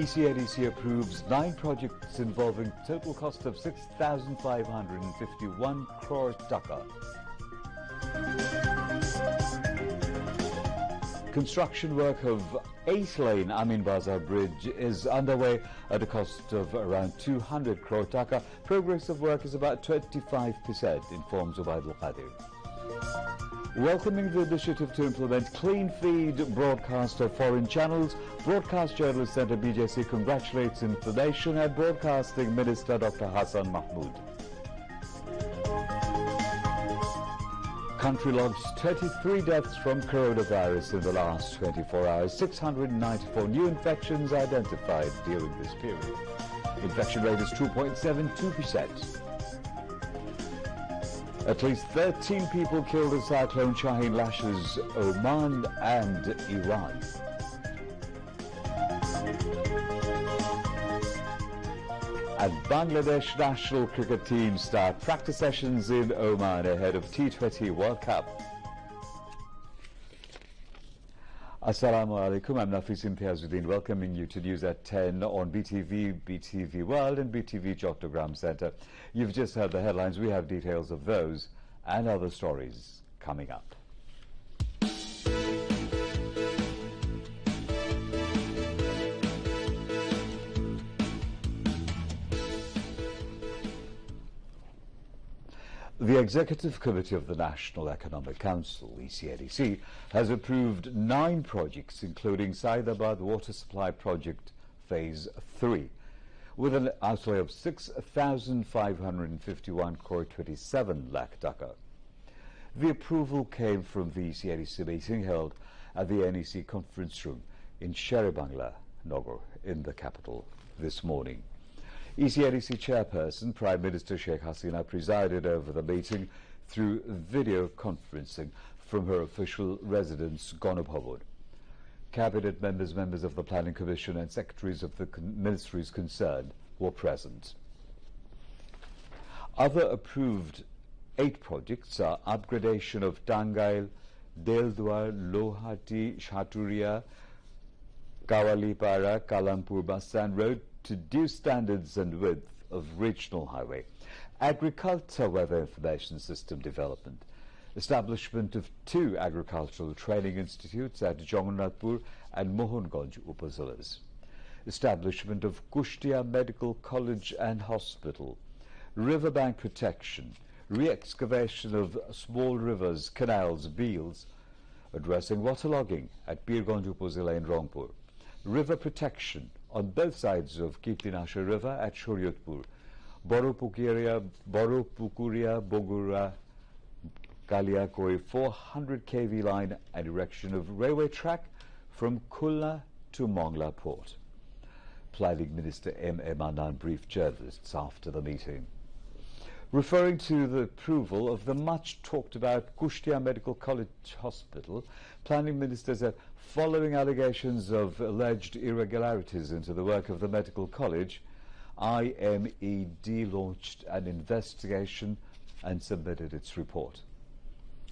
ECADC approves 9 projects involving total cost of 6,551 crore taka. Construction work of 8-lane Amin Bazar Bridge is underway at a cost of around 200 crore taka. Progress of work is about 25%, informs Ubaidul Qadir. Welcoming the initiative to implement clean feed broadcast of foreign channels, Broadcast Journalist Centre BJC congratulates Information and Broadcasting Minister Dr. Hassan Mahmood. Country logs 33 deaths from coronavirus in the last 24 hours. 694 new infections identified during this period. Infection rate is 2.72%. At least 13 people killed as Cyclone Shaheen lashes Oman and Iran. And Bangladesh national cricket team start practice sessions in Oman ahead of T20 World Cup. Assalamu alaikum, I'm Nafis Imtiazuddin, welcoming you to News at 10 on BTV, BTV World and BTV Chattogram Centre. You've just heard the headlines. We have details of those and other stories coming up. The Executive Committee of the National Economic Council, ECADC, has approved 9 projects, including Saidabad Water Supply Project Phase 3, with an outlay of 6,551 crore 27 lakh taka. The approval came from the ECADC meeting held at the NEC conference room in Sher-e-Bangla, Nagar, in the capital this morning. ECADC chairperson, Prime Minister Sheikh Hasina, presided over the meeting through video conferencing from her official residence, Ganabhavan. Cabinet members, members of the Planning Commission and secretaries of the ministries concerned were present. Other approved 8 projects are upgradation of Tangail, Deldwar, Lohati, Shaturia, Kawalipara, Kalampur bus stand road to due standards and width of regional highway, agriculture weather information system development, establishment of 2 agricultural training institutes at Jagannathpur and Mohanganj Upazilas, establishment of Kushtia Medical College and Hospital, riverbank protection, re-excavation of small rivers, canals, beels, addressing waterlogging at Birganj Upazila in Rangpur, river protection on both sides of Kirtinasha River at Shariatpur, Boropukuria, Bogura, Kaliakoi 400 kV line and erection of railway track from Khulna to Mongla Port. Planning Minister M.A. Manan briefed journalists after the meeting. Referring to the approval of the much talked about Kushtia Medical College Hospital, Planning Minister said following allegations of alleged irregularities into the work of the medical college, IMED launched an investigation and submitted its report.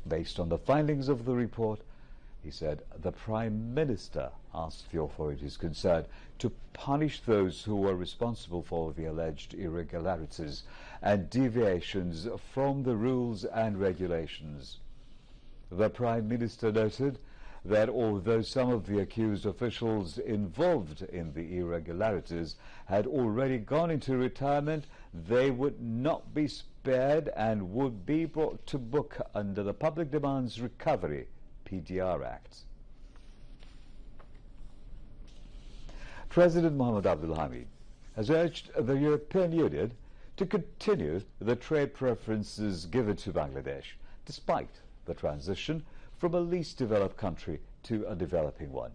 Based on the findings of the report, he said the Prime Minister asked the authorities concerned to punish those who were responsible for the alleged irregularities and deviations from the rules and regulations. The Prime Minister noted that although some of the accused officials involved in the irregularities had already gone into retirement, they would not be spared and would be brought to book under the Public Demands Recovery PDR Act. President Mohammed Abdul Hamid has urged the European Union to continue the trade preferences given to Bangladesh, despite the transition from a least developed country to a developing one.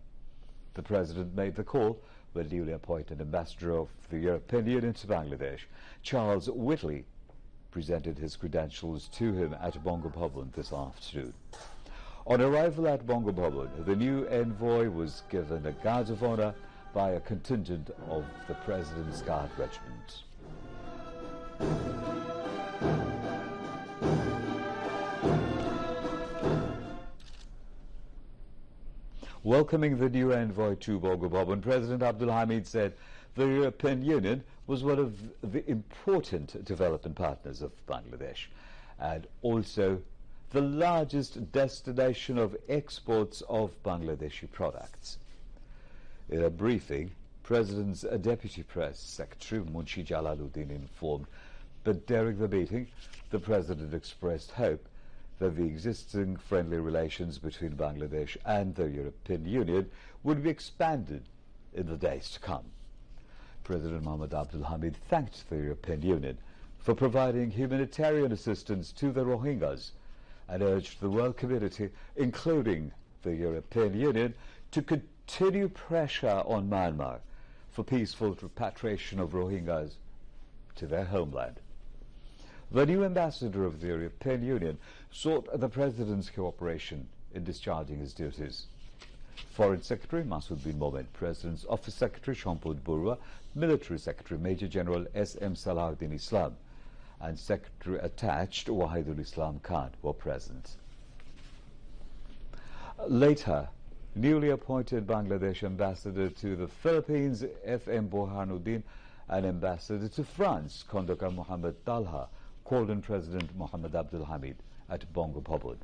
The President made the call when newly appointed Ambassador of the European Union to Bangladesh, Charles Whitley, presented his credentials to him at Bongo Bhavan this afternoon. On arrival at Bongo Bhavan, the new envoy was given a guard of honor by a contingent of the President's Guard Regiment. Welcoming the new envoy to Bangabhavan, President Abdul Hamid said the European Union was one of the important development partners of Bangladesh and also the largest destination of exports of Bangladeshi products. In a briefing, President's Deputy Press Secretary Munshi Jalaluddin informed that during the meeting, the President expressed hope that the existing friendly relations between Bangladesh and the European Union would be expanded in the days to come. President Mohammad Abdul Hamid thanked the European Union for providing humanitarian assistance to the Rohingyas and urged the world community, including the European Union, to continue pressure on Myanmar for peaceful repatriation of Rohingyas to their homeland. The new ambassador of the European Union sought the President's cooperation in discharging his duties. Foreign Secretary Masood bin Momen, President's Office Secretary Shampod Burwa, Military Secretary Major General S.M. Salahuddin Islam, and Secretary Attached Wahidul Islam Khan were present. Later, newly appointed Bangladesh ambassador to the Philippines, F.M. Burhanuddin, and ambassador to France, Khondokar Mohammed Talha, called on President Mohammad Abdul Hamid at Bangabhavan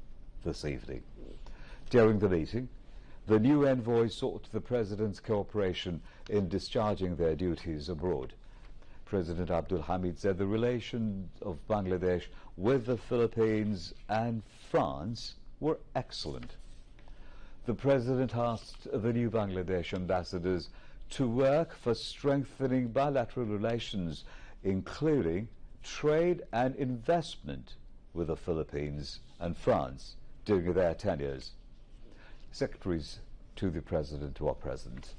this evening. During the meeting, the new envoys sought the President's cooperation in discharging their duties abroad. President Abdul Hamid said the relations of Bangladesh with the Philippines and France were excellent. The President asked the new Bangladesh ambassadors to work for strengthening bilateral relations, including trade and investment with the Philippines and France during their tenures. Secretaries to the President were present.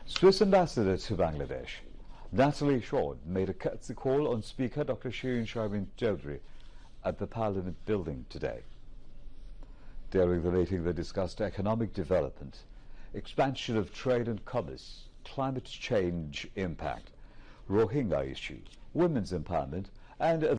Swiss ambassador to Bangladesh, Natalie Shawn, made a courtesy call on Speaker Dr. Shirin Sharmin Chaudhry at the Parliament building today. During the meeting, they discussed economic development, expansion of trade and commerce, climate change impact, Rohingya issue, women's empowerment, and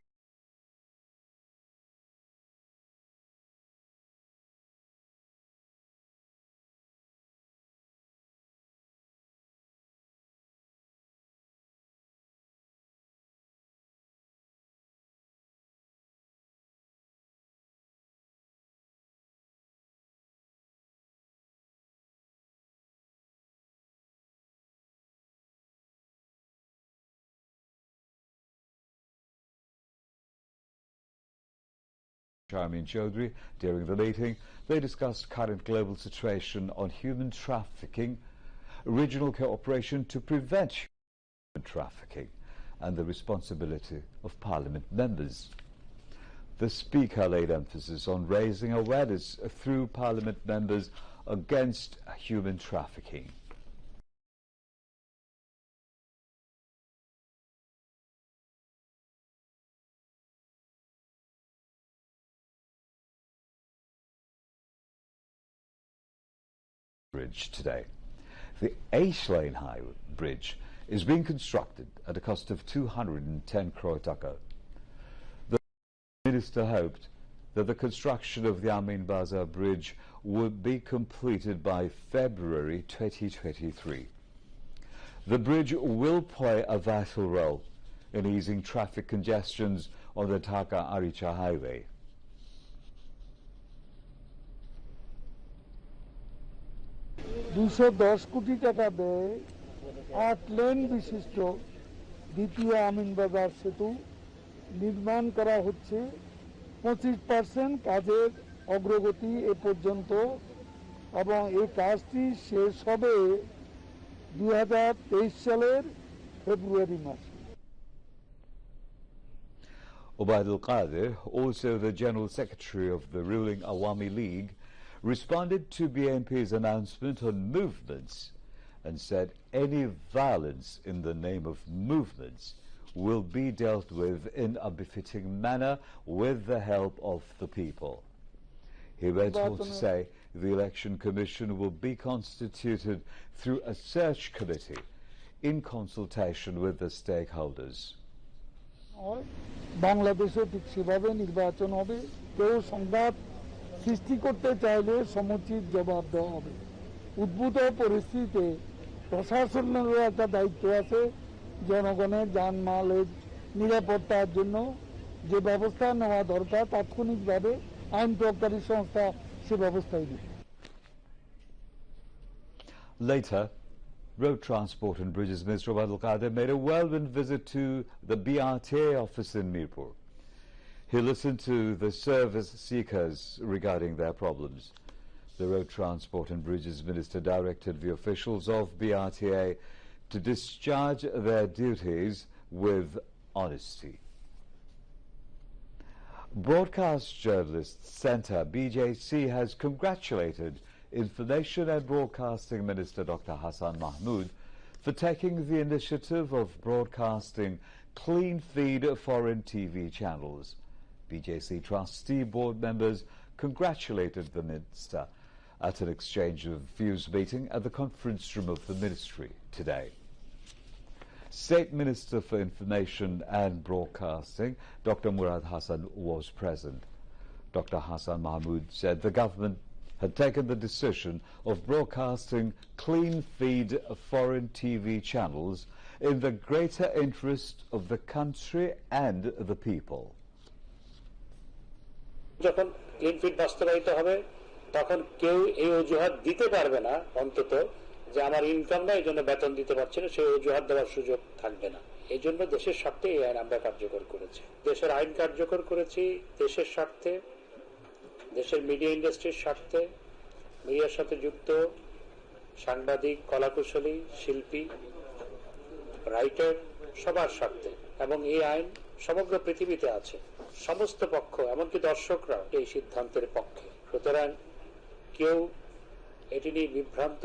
Sharmin Chaudhry. During the meeting, they discussed current global situation on human trafficking, regional cooperation to prevent human trafficking, and the responsibility of Parliament members. The Speaker laid emphasis on raising awareness through Parliament members against human trafficking. Bridge today. The 8-lane high bridge is being constructed at a cost of 210 crore taka. The Minister hoped that the construction of the Amin Bazar Bridge would be completed by February 2023. The bridge will play a vital role in easing traffic congestions on the Dhaka-Aricha highway. $210 কোটি টাকা ব্যয়ে 8 lane বিশিষ্ট দ্বিতীয় আমিন বাজার সেতু নির্মাণ করা হচ্ছে। 25% কাজের অগ্রগতি এ পর্যন্ত এবং এই কাজটি শেষ হবে 2023 সালের ফেব্রুয়ারি মাসে। Obaidul Qadir, also the General Secretary of the ruling Awami League, responded to BNP's announcement on movements and said any violence in the name of movements will be dealt with in a befitting manner with the help of the people. He went on to say the Election Commission will be constituted through a search committee in consultation with the stakeholders. বাংলাদেশে ঠিক সেভাবে নির্বাচন হবে, কেউ সংঘাত সৃষ্টি করতে চাইলে সমুচিত জবাব দেওয়া হবে। উদ্ভূত পরিস্থিতিতে প্রশাসনেরও একটা দায়িত্ব আছে জনগণের জানমালের নিরাপত্তার জন্য যে ব্যবস্থা নেওয়া দরকার তাৎক্ষণিকভাবে আইন প্রয়োগকারী সংস্থা সে ব্যবস্থাই নেবে। Later, Road Transport and Bridges Minister Abdul Qadir made a whirlwind visit to the BRTA office in Mirpur. He listened to the service seekers regarding their problems. The Road Transport and Bridges Minister directed the officials of BRTA to discharge their duties with honesty. Broadcast Journalists Centre BJC has congratulated Information and Broadcasting Minister Dr. Hassan Mahmood for taking the initiative of broadcasting clean feed foreign TV channels. BJC trustee board members congratulated the minister at an exchange of views meeting at the conference room of the ministry today. State Minister for Information and Broadcasting, Dr. Murad Hassan, was present. Dr. Hassan Mahmood said the government had taken the decision of broadcasting clean feed foreign TV channels in the greater interest of the country and the people. যখন clean feed বাস্তবায়িত হবে তখন কেউ এই অজুহাত দিতে পারবে না অন্তত যে আমার ইনকাম নাই, এই জন্য বেতন দিতে পারছে না, সেই অজুহাত দেওয়ার সুযোগ থাকবে না। এই জন্য দেশের স্বার্থে এই আইন আমরা কার্যকর করেছি। দেশের আইন কার্যকর করেছি দেশের স্বার্থে, দেশের মিডিয়া ইন্ডাস্ট্রির স্বার্থে, মিডিয়ার সাথে যুক্ত সাংবাদিক, কলাকুশলী, শিল্পী, রাইটার সবার স্বার্থে। এবং এই আইন সমগ্র পৃথিবীতে আছে, সমস্ত পক্ষ এমনকি দর্শকরা এই সিদ্ধান্তের পক্ষে। সুতরাং কেউ এটি নিয়ে বিভ্রান্ত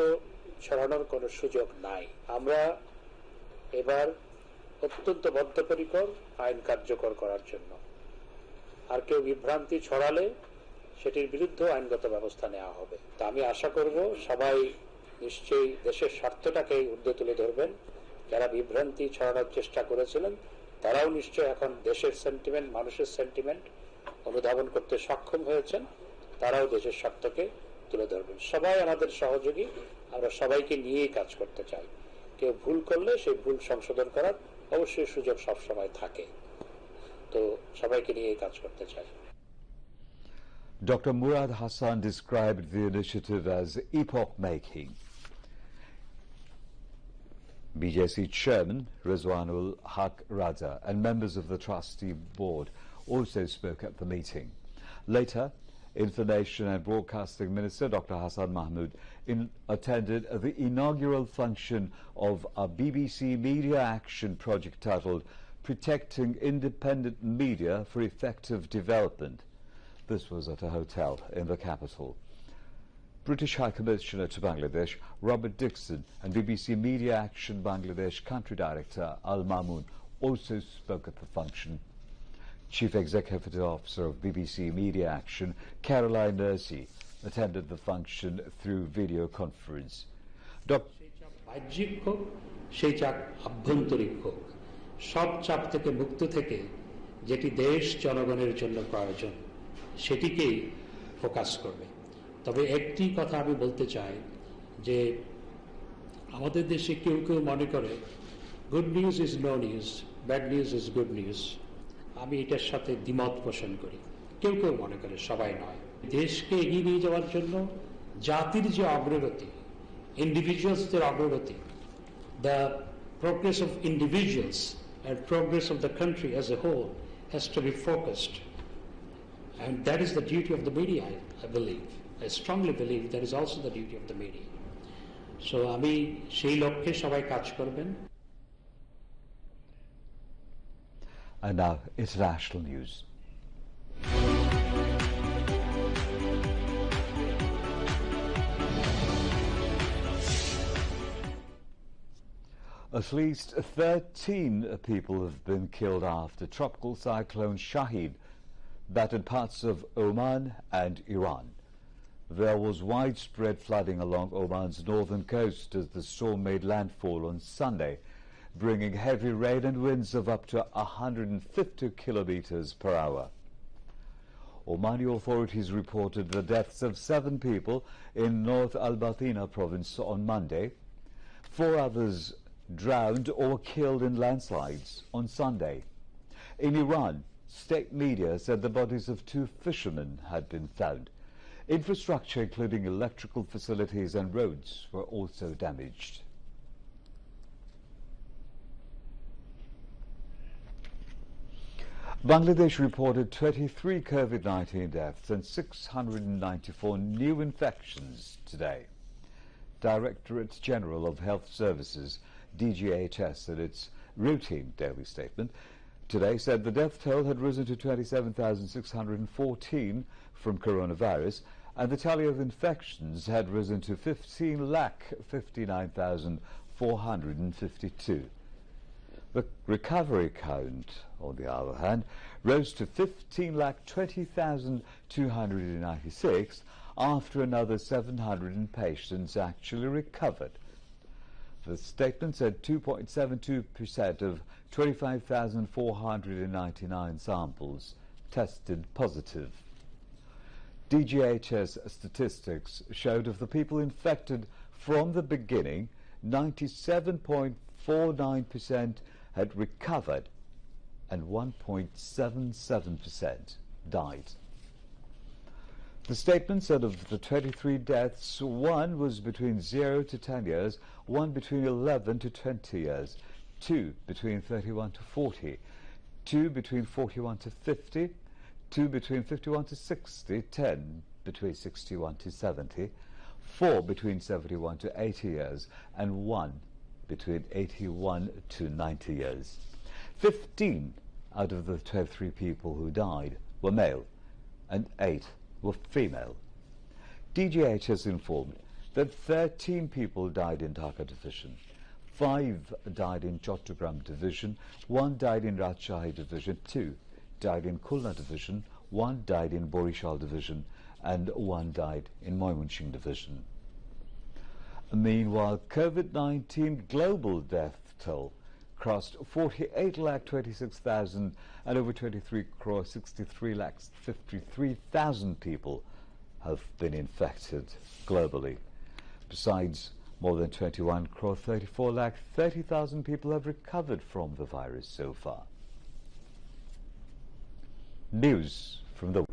ছড়ানোর কোনো সুযোগ নাই। আমরা এবার অত্যন্ত বদ্ধপরিকর আইন কার্যকর করার জন্য। আর কেউ বিভ্রান্তি ছড়ালে সেটির বিরুদ্ধে আইনগত ব্যবস্থা নেওয়া হবে। তা আমি আশা করব সবাই নিশ্চয়ই দেশের স্বার্থটাকে ঊর্ধ্বে তুলে ধরবেন। যারা বিভ্রান্তি ছড়ানোর চেষ্টা করেছিলেন তারাও নিশ্চয় এখন দেশের সেন্টিমেন্ট, মানুষের সেন্টিমেন্ট অনুধাবন করতে সক্ষম হয়েছেন, তারাও দেশের স্বার্থকে তুলে ধরবেন। সবাই আমাদের সহযোগী, আমরা সবাইকে নিয়েই কাজ করতে চাই। কেউ ভুল করলে সেই ভুল সংশোধন করার অবশ্যই সুযোগ সবসময় থাকে, তো সবাইকে নিয়েই কাজ করতে চাই। Dr. Murad Hassan described the initiative as epoch-making. BJC Chairman Rizwanul Haq Raza and members of the trustee board also spoke at the meeting. Later, Information and Broadcasting Minister Dr. Hassan Mahmood attended the inaugural function of a BBC Media Action project titled Protecting Independent Media for Effective Development. This was at a hotel in the capital. British High Commissioner to Bangladesh Robert Dixon and BBC Media Action Bangladesh Country Director Al Mamoon also spoke at the function. Chief Executive Officer of BBC Media Action Caroline Nursey attended the function through video conference. বাহ্যিক হোক, সেই চাপ আভ্যন্তরিক হোক, সব চাপ থেকে মুক্ত থেকে যেটি দেশ জনগণের জন্য প্রয়োজন সেটিকেই ফোকাস করবে। তবে একটি কথা আমি বলতে চাই যে আমাদের দেশে কেউ কেউ মনে করে good news is no news, bad news is good news. আমি এটার সাথে দ্বিমত পোষণ করি। কেউ কেউ মনে করে, সবাই নয়। দেশকে এগিয়ে নিয়ে যাওয়ার জন্য জাতির যে অগ্রগতি, ইন্ডিভিজুয়ালসদের অগ্রগতি, the progress of individuals and progress of the country as a whole has to be focused, and that is the duty of the media. I believe, I strongly believe that is also the duty of the media. So আমি সেই লক্ষ্যে সবাই কাজ করবেন। And now international news. At least 13 people have been killed after tropical cyclone Shahid battered parts of Oman and Iran. There was widespread flooding along Oman's northern coast as the storm made landfall on Sunday, bringing heavy rain and winds of up to 150 kilometers per hour. Omani authorities reported the deaths of 7 people in North Al-Batina province on Monday. 4 others drowned or killed in landslides on Sunday. In Iran, state media said the bodies of 2 fishermen had been found. Infrastructure, including electrical facilities and roads, were also damaged. Bangladesh reported 23 COVID-19 deaths and 694 new infections today. Directorate General of Health Services, DGHS, in its routine daily statement today said the death toll had risen to 27,614 from coronavirus, and the tally of infections had risen to 15,59,452. The recovery count, on the other hand, rose to 15,20,296 after another 700 patients actually recovered. The statement said 2.72% of 25,499 samples tested positive. DGHS statistics showed of the people infected from the beginning, 97.49% had recovered and 1.77% died. The statement said of the 23 deaths, 1 was between 0 to 10 years, 1 between 11 to 20 years, 2 between 31 to 40, 2 between 41 to 50, 2 between 51 to 60, 10 between 61 to 70, 4 between 71 to 80 years, and 1 between 81 to 90 years. 15 out of the 23 people who died were male and 8 were female. DGHS informed that 13 people died in Dhaka Division, 5 died in Chattogram Division, 1 died in Rajshahi Division, 2 died in Khulna Division, 1 died in Borishal Division, and 1 died in Moymunshing Division. Meanwhile, COVID-19 global death toll crossed 48,26,000 and over 23 crore 63,53,000 people have been infected globally. Besides, more than 21 crore 34,30,000 people have recovered from the virus so far. News from the